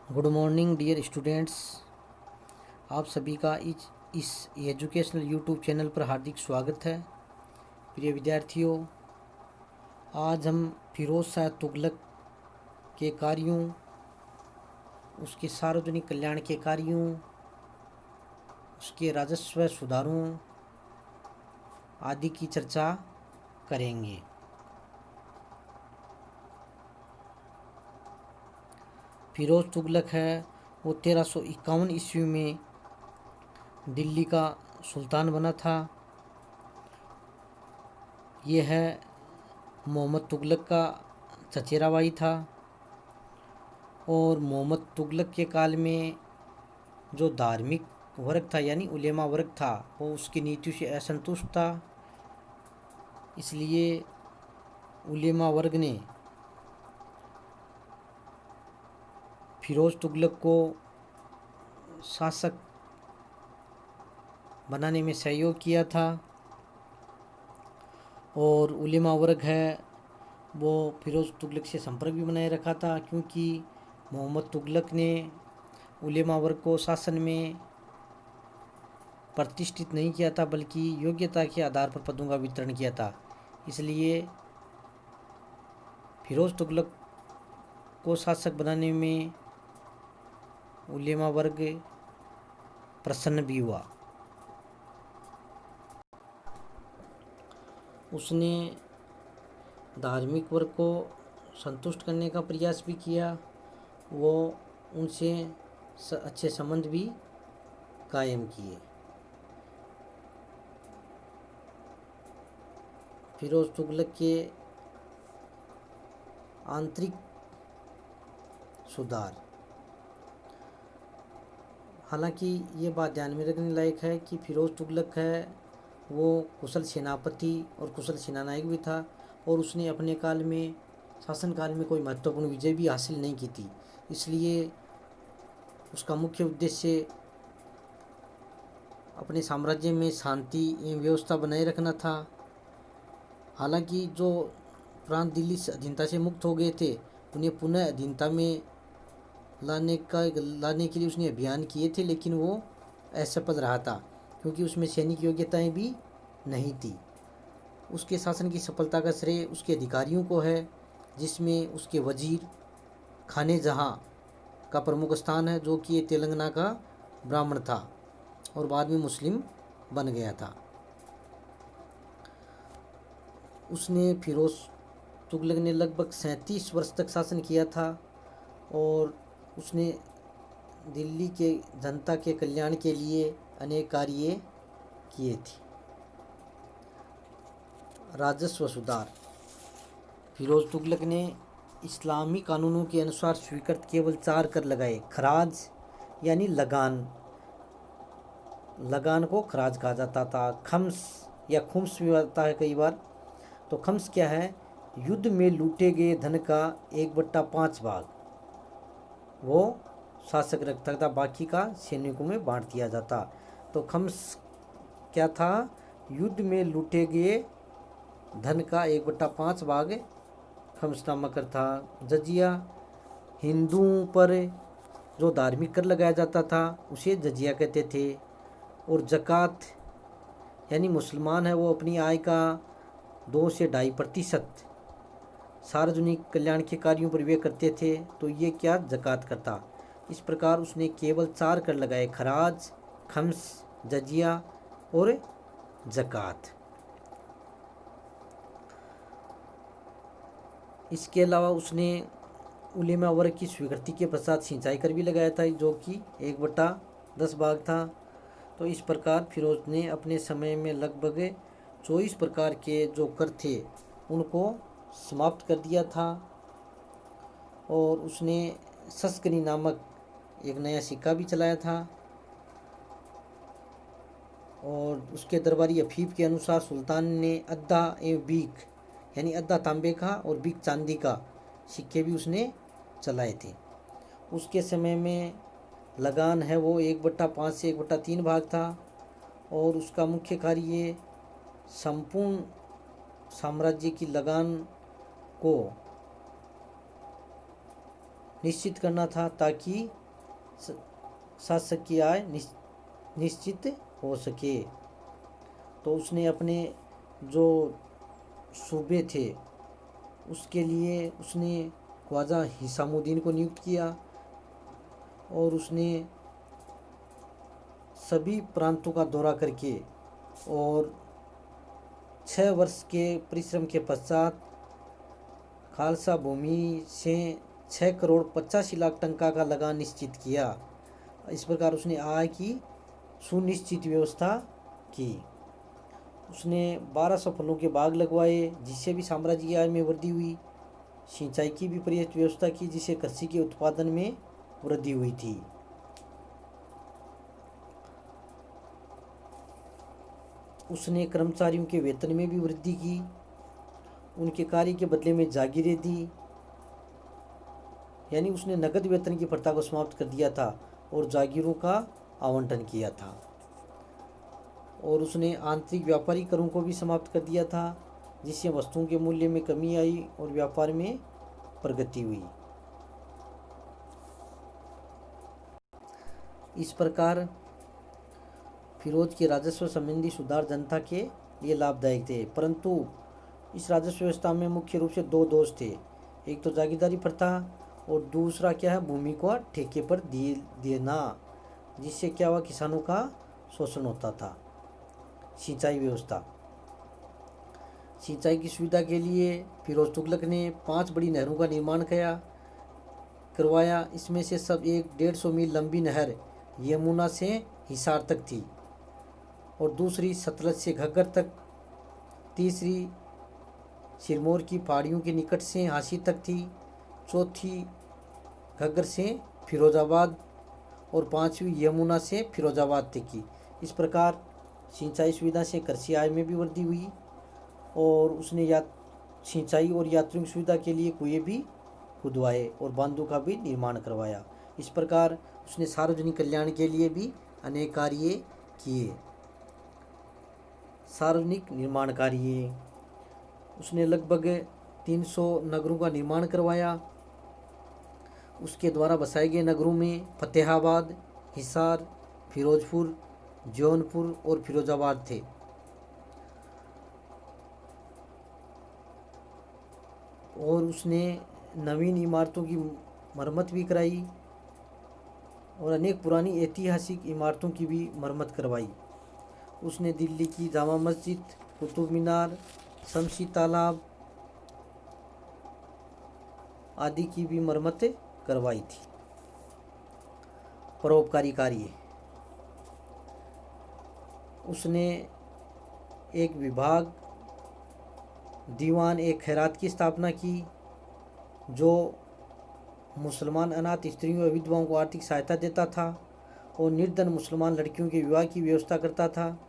Good morning dear students. आप सभी का इस एजुकेशनल यूट्यूब चैनल पर हार्दिक स्वागत है। प्रिय विद्यार्थियों, आज हम फिरोज़ शाह तुगलक के कार्यों, उसके सार्वजनिक कल्याण के कार्यों, उसके राजस्व सुधारों आदि की चर्चा करेंगे। फिरोज़ तुगलक है वो 1351 ईस्वी में दिल्ली का सुल्तान बना था। ये है मोहम्मद तुगलक का चचेरा भाई था और मोहम्मद तुगलक के काल में जो धार्मिक वर्ग था यानी उलेमा वर्ग था वो उसकी नीतियों से असंतुष्ट था। इसलिए उलेमा वर्ग ने फिरोज़ तुगलक को शासक बनाने में सहयोग किया था और उलेमा वर्ग है वो फिरोज़ तुगलक से संपर्क भी बनाए रखा था, क्योंकि मोहम्मद तुगलक ने उलेमा वर्ग को शासन में प्रतिष्ठित नहीं किया था बल्कि योग्यता के आधार पर पदों का वितरण किया था। इसलिए फिरोज़ तुगलक को शासक बनाने में उलेमा वर्ग प्रसन्न भी हुआ। उसने धार्मिक वर्ग को संतुष्ट करने का प्रयास भी किया, वो उनसे अच्छे संबंध भी कायम किए। फिरोज़ तुगलक के आंतरिक सुधार, हालांकि ये बात ध्यान में रखने लायक है कि फिरोज़ तुगलक है वो कुशल सेनापति और कुशल सेनानायक भी था और उसने अपने काल में शासनकाल में कोई महत्वपूर्ण विजय भी हासिल नहीं की थी। इसलिए उसका मुख्य उद्देश्य अपने साम्राज्य में शांति एवं व्यवस्था बनाए रखना था। हालांकि जो प्रांत दिल्ली से अधीनता से मुक्त हो गए थे उन्हें पुनः अधीनता में लाने के लिए उसने अभियान किए थे, लेकिन वो असफल रहा था क्योंकि उसमें सैनिक योग्यताएं भी नहीं थी। उसके शासन की सफलता का श्रेय उसके अधिकारियों को है, जिसमें उसके वजीर खाने जहाँ का प्रमुख स्थान है, जो कि ये तेलंगाना का ब्राह्मण था और बाद में मुस्लिम बन गया था। उसने फिरोज़ तुगलक ने लगभग 37 वर्ष तक शासन किया था और उसने दिल्ली के जनता के कल्याण के लिए अनेक कार्य किए थे। राजस्व सुधार, फिरोज़ तुगलक ने इस्लामी कानूनों के अनुसार स्वीकृत केवल 4 कर लगाए। खराज यानी लगान, लगान को खराज कहा जाता था। खम्स या खुम्स भी आता है कई बार। तो खम्स क्या है? युद्ध में लूटे गए धन का 1/5 भाग वो शासक रखता था, बाकी का सैनिकों में बांट दिया जाता। तो खम्स क्या था? युद्ध में लूटे गए धन का 1/5 भाग खम्स नामक कर था। जजिया, हिंदुओं पर जो धार्मिक कर लगाया जाता था उसे जजिया कहते थे। और ज़कात यानी मुसलमान है वो अपनी आय का 2 से 2.5% सार्वजनिक कल्याण के कार्यों पर व्यय करते थे, तो ये क्या ज़कात करता। इस प्रकार उसने केवल 4 कर लगाए: खराज, खम्स, जजिया और ज़कात। इसके अलावा उसने उलेमा वर्ग की स्वीकृति के पश्चात सिंचाई कर भी लगाया था, जो कि 1/10 भाग था। तो इस प्रकार फिरोज ने अपने समय में लगभग 24 प्रकार के जो कर थे उनको समाप्त कर दिया था और उसने शस्करी नामक एक नया सिक्का भी चलाया था। और उसके दरबारी अफीफ के अनुसार सुल्तान ने अद्दा एवं बीक यानी अद्दा तांबे का और बीक चांदी का सिक्के भी उसने चलाए थे। उसके समय में लगान है वो 1/5 से 1/3 भाग था और उसका मुख्य कार्य संपूर्ण साम्राज्य की लगान को निश्चित करना था ताकि शासक की आय निश्चित हो सके। तो उसने अपने जो सूबे थे उसके लिए उसने ख्वाजा हिसामुद्दीन को नियुक्त किया और उसने सभी प्रांतों का दौरा करके और 6 वर्ष के परिश्रम के पश्चात खालसा भूमि से 6 करोड़ 85 लाख टंका का लगान निश्चित किया। इस प्रकार उसने आय की सुनिश्चित व्यवस्था की। उसने 1200 फलों के बाग लगवाए जिससे भी साम्राज्य की आय में वृद्धि हुई। सिंचाई की भी पर्याप्त व्यवस्था की जिससे कृषि के उत्पादन में वृद्धि हुई थी। उसने कर्मचारियों के वेतन में भी वृद्धि की, उनके कार्य के बदले में जागीरें दी, यानी उसने नगद वेतन की प्रथा को समाप्त कर दिया था और जागीरों का आवंटन किया था। और उसने आंतरिक व्यापारी करों को भी समाप्त कर दिया था जिससे वस्तुओं के मूल्य में कमी आई और व्यापार में प्रगति हुई। इस प्रकार फिरोज के राजस्व संबंधी सुधार जनता के लिए लाभदायक थे, परंतु इस राजस्व व्यवस्था में मुख्य रूप से 2 दोष थे। एक तो जागीरदारी प्रथा और दूसरा क्या है, भूमि को ठेके पर देना, जिससे क्या हुआ, किसानों का शोषण होता था। सिंचाई व्यवस्था, सिंचाई की सुविधा के लिए फिरोज तुगलक ने 5 बड़ी नहरों का निर्माण करवाया। इसमें से सब एक 150 मील लंबी नहर यमुना से हिसार तक थी और दूसरी सतलज से घग्गर तक, तीसरी सिरमौर की पहाड़ियों के निकट से हांसी तक थी, चौथी घग्गर से फिरोजाबाद और 5वीं यमुना से फिरोजाबाद तक की। इस प्रकार सिंचाई सुविधा से कृषि आय में भी वृद्धि हुई और उसने सिंचाई और यात्रियों की सुविधा के लिए कुएं भी खुदवाए और बांधों का भी निर्माण करवाया। इस प्रकार उसने सार्वजनिक कल्याण के लिए भी अनेक कार्य किए। सार्वजनिक निर्माण कार्य, उसने लगभग 300 नगरों का निर्माण करवाया। उसके द्वारा बसाए गए नगरों में फतेहाबाद, हिसार, फिरोजपुर, जौनपुर और फिरोजाबाद थे। और उसने नवीन इमारतों की मरम्मत भी कराई और अनेक पुरानी ऐतिहासिक इमारतों की भी मरम्मत करवाई। उसने दिल्ली की जामा मस्जिद, कुतुब मीनार, शमसी तालाब आदि की भी मरम्मत करवाई थी। परोपकारी कार्य, उसने एक विभाग दीवान एक खैरात की स्थापना की जो मुसलमान अनाथ स्त्रियों और विधवाओं को आर्थिक सहायता देता था और निर्धन मुसलमान लड़कियों के विवाह की व्यवस्था करता था।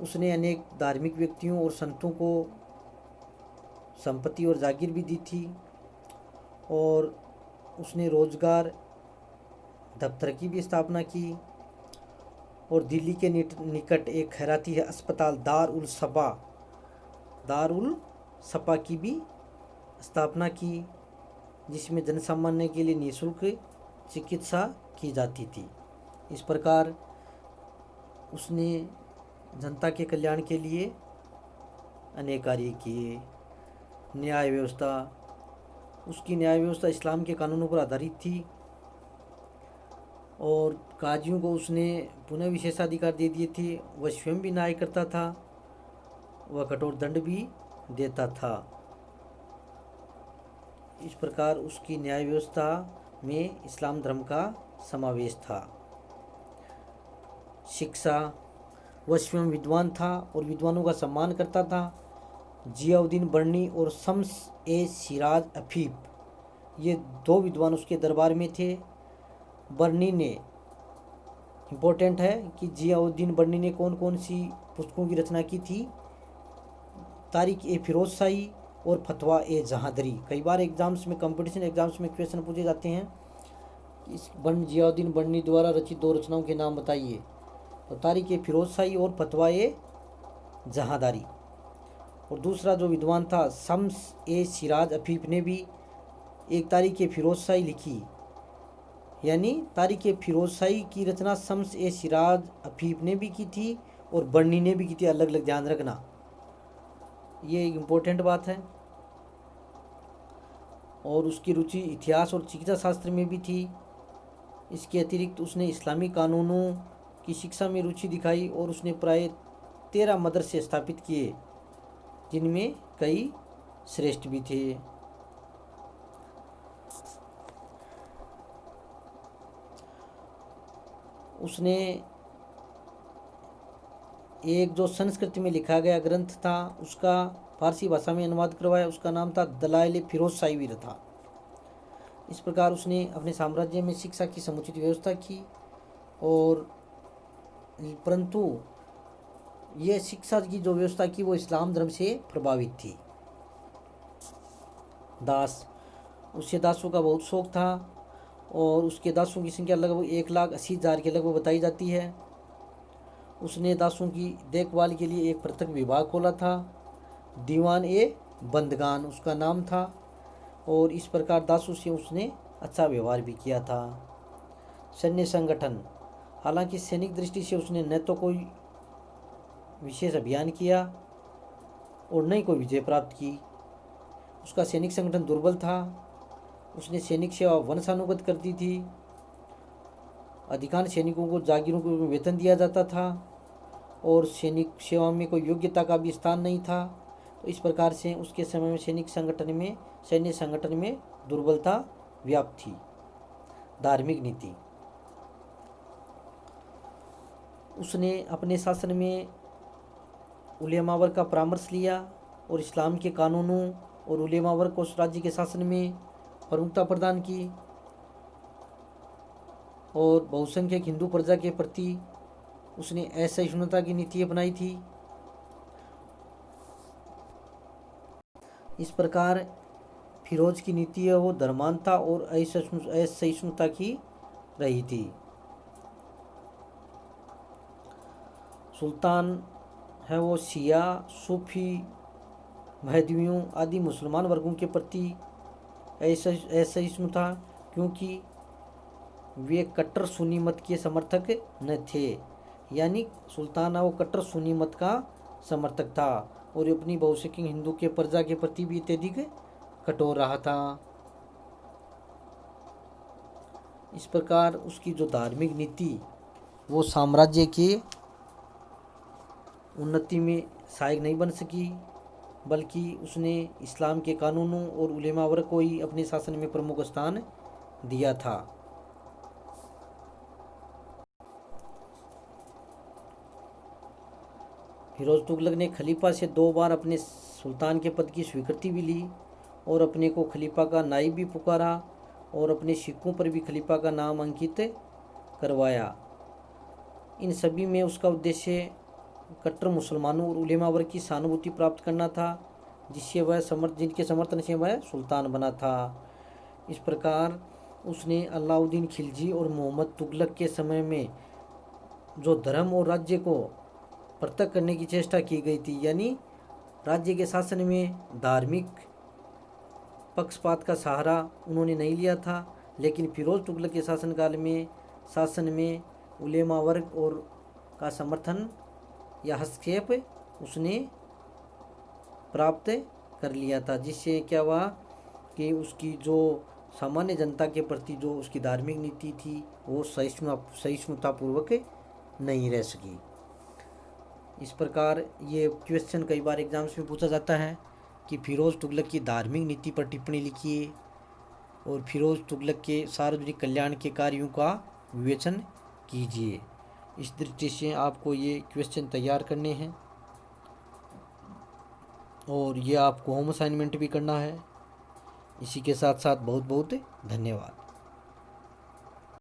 उसने अनेक धार्मिक व्यक्तियों और संतों को संपत्ति और जागीर भी दी थी और उसने रोजगार दफ्तर की भी स्थापना की और दिल्ली के निकट एक खैराती अस्पताल दारुल सपा की भी स्थापना की जिसमें जनसामान्य के लिए निःशुल्क चिकित्सा की जाती थी। इस प्रकार उसने जनता के कल्याण के लिए अनेक कार्य किए। न्याय व्यवस्था, उसकी न्याय व्यवस्था इस्लाम के कानूनों पर आधारित थी और काजियों को उसने पुनः विशेषाधिकार दे दिए थे। वह स्वयं भी न्याय करता था, वह कठोर दंड भी देता था। इस प्रकार उसकी न्याय व्यवस्था में इस्लाम धर्म का समावेश था। शिक्षा, वह स्वयं विद्वान था और विद्वानों का सम्मान करता था। जियाउद्दीन बर्नी और शम्स ए सिराज अफीफ, ये 2 विद्वान उसके दरबार में थे। बर्नी ने, इम्पोर्टेंट है कि जियाउद्दीन बर्नी ने कौन कौन सी पुस्तकों की रचना की थी, तारीख ए फिरोज शाही और फतवा ए जहादरी। कई बार एग्जाम्स में, कंपटीशन एग्जाम्स में क्वेश्चन पूछे जाते हैं, इस जियाउद्दीन बर्नी द्वारा रचित 2 रचनाओं के नाम बताइए, तो तारीख ए फिरोज शाही और फतवा ए जहादारी। और दूसरा जो विद्वान था शम्स ए सिराज अफीफ ने भी एक तारीख फिरोज़शाही लिखी, यानी तारीख फिरोज़शाही की रचना शम्स ए सिराज अफीफ ने भी की थी और बर्नी ने भी की थी, अलग अलग, ध्यान रखना, ये एक इम्पोर्टेंट बात है। और उसकी रुचि इतिहास और चिकित्सा शास्त्र में भी थी। इसके अतिरिक्त उसने इस्लामी कानूनों की शिक्षा में रुचि दिखाई और उसने प्राय 13 मदरसे स्थापित किए, जिनमें कई श्रेष्ठ भी थे। उसने एक जो संस्कृत में लिखा गया ग्रंथ था उसका फारसी भाषा में अनुवाद करवाया, उसका नाम था दलाइल फिरोज़शाही वीर था। इस प्रकार उसने अपने साम्राज्य में शिक्षा की समुचित व्यवस्था की, और परंतु यह शिक्षा की जो व्यवस्था की वो इस्लाम धर्म से प्रभावित थी। दास, उससे दासों का बहुत शौक था और उसके दासों की संख्या लगभग 1,80,000 के लगभग बताई जाती है। उसने दासों की देखभाल के लिए एक पृथक विभाग खोला था, दीवान ए बंदगान उसका नाम था, और इस प्रकार दासों से उसने अच्छा व्यवहार भी किया था। सैन्य संगठन, हालांकि सैनिक दृष्टि से उसने न तो कोई विशेष अभियान किया और न ही कोई विजय प्राप्त की। उसका सैनिक संगठन दुर्बल था। उसने सैनिक सेवा वंशानुगत कर दी थी। अधिकांश सैनिकों को जागीरों को वेतन दिया जाता था और सैनिक सेवा में कोई योग्यता का भी स्थान नहीं था। तो इस प्रकार से उसके समय में सैन्य संगठन में दुर्बलता व्याप्त थी। धार्मिक नीति, उसने अपने शासन में उलेमावर का परामर्श लिया और इस्लाम के कानूनों और उलेमावर को राज्य के शासन में प्रमुखता प्रदान की, और बहुसंख्यक हिंदू प्रजा के प्रति उसने असहिष्णुता की नीति अपनाई थी। इस प्रकार फिरोज की नीति है वो धर्मांधता और असहिष्णुता की रही थी। सुल्तान है वो शिया, सूफी, महदवियों आदि मुसलमान वर्गों के प्रति असहिष्णु था, क्योंकि वे कट्टर सुन्नी मत के समर्थक न थे। यानी सुल्तान वो कट्टर सुन्नी मत का समर्थक था और अपनी बहुसंख्यक हिंदू के प्रजा के प्रति भी अत्यधिक कठोर रहा था। इस प्रकार उसकी जो धार्मिक नीति वो साम्राज्य के उन्नति में सहायक नहीं बन सकी, बल्कि उसने इस्लाम के कानूनों और उलेमा वर्ग को ही अपने शासन में प्रमुख स्थान दिया था। फिरोज तुगलक ने खलीफा से 2 बार अपने सुल्तान के पद की स्वीकृति भी ली और अपने को खलीफा का नाइब भी पुकारा और अपने सिक्कों पर भी खलीफा का नाम अंकित करवाया। इन सभी में उसका उद्देश्य कट्टर मुसलमानों और उलेमा वर्ग की सहानुभूति प्राप्त करना था, जिनके समर्थन से वह सुल्तान बना था। इस प्रकार उसने अलाउद्दीन खिलजी और मोहम्मद तुगलक के समय में जो धर्म और राज्य को पृथक करने की चेष्टा की गई थी, यानी राज्य के शासन में धार्मिक पक्षपात का सहारा उन्होंने नहीं लिया था, लेकिन फिरोज तुगलक के शासन में उलेमा वर्ग और का समर्थन या हस्तक्षेप उसने प्राप्त कर लिया था, जिससे क्या हुआ कि उसकी जो सामान्य जनता के प्रति जो उसकी धार्मिक नीति थी वो सहिष्णुतापूर्वक नहीं रह सकी। इस प्रकार ये क्वेश्चन कई बार एग्जाम्स में पूछा जाता है कि फिरोज तुगलक की धार्मिक नीति पर टिप्पणी लिखिए और फिरोज तुगलक के सार्वजनिक कल्याण के कार्यों का विवेचन कीजिए। इस दृष्टि से आपको ये क्वेश्चन तैयार करने हैं और ये आपको होम असाइनमेंट भी करना है। इसी के साथ साथ बहुत बहुत धन्यवाद।